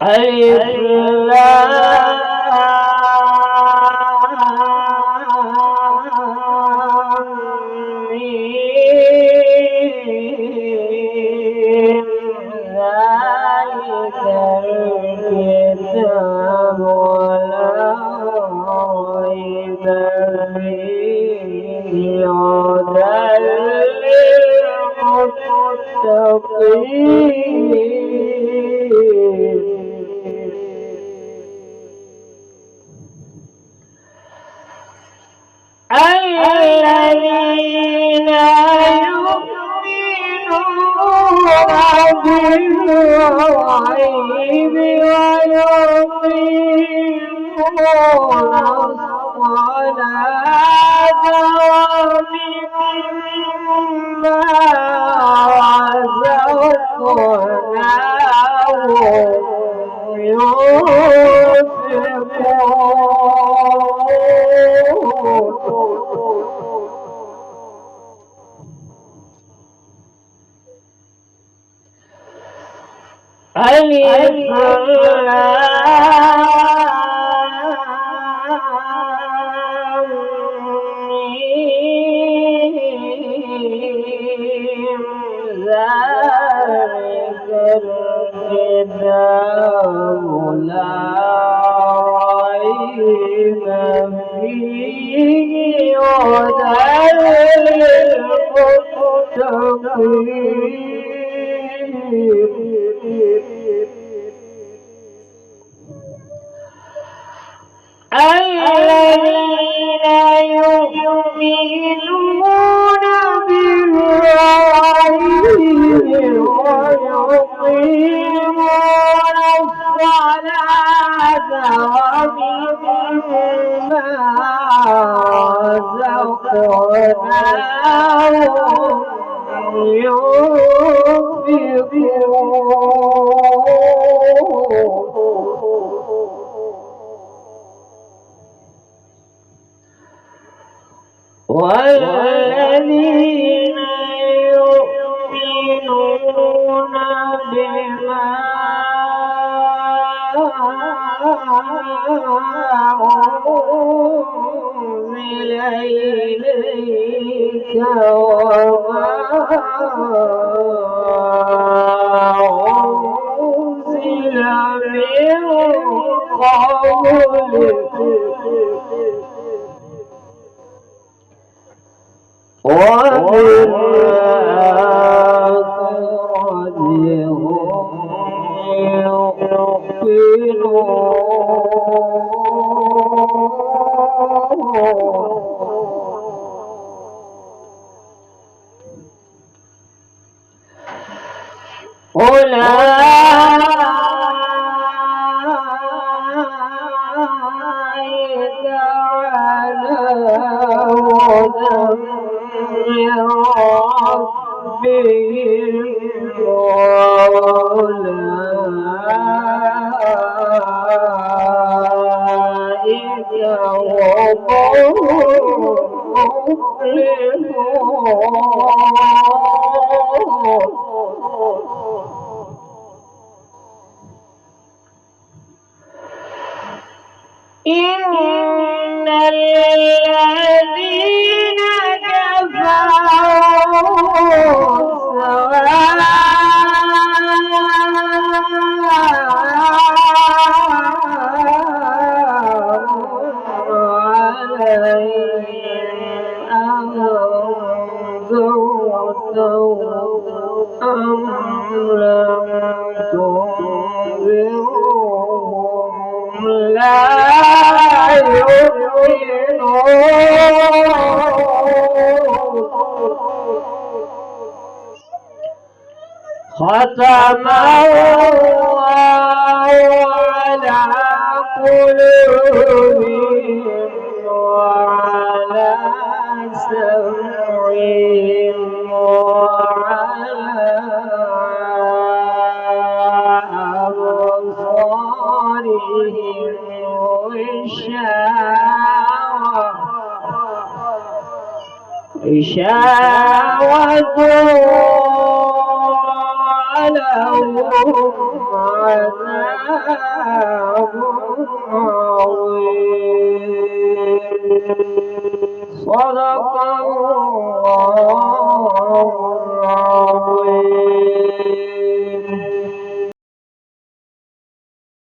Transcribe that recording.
ألف الذين يؤمنون بالغيب ويقيمون الصلاة ومما رزقناهم ذلك الكتاب لا ريب فيه هدى الذين يؤمنون بالغيب ويقيمون الصلاة ومما رزقناهم والذين يؤمنون بما أنزل إليك وما أنزل من قبلك وبالآخرة هم يوقنون أولئك على هدى من ربهم وأولئك إن الذين كفروا سواء عليهم أنذرتهم أم لم تنذرهم لا ختم الله على قلوبهم وعلى سمعهم وعلى أبصارهم غشاوة ولهم عذاب عظيم. صدق الله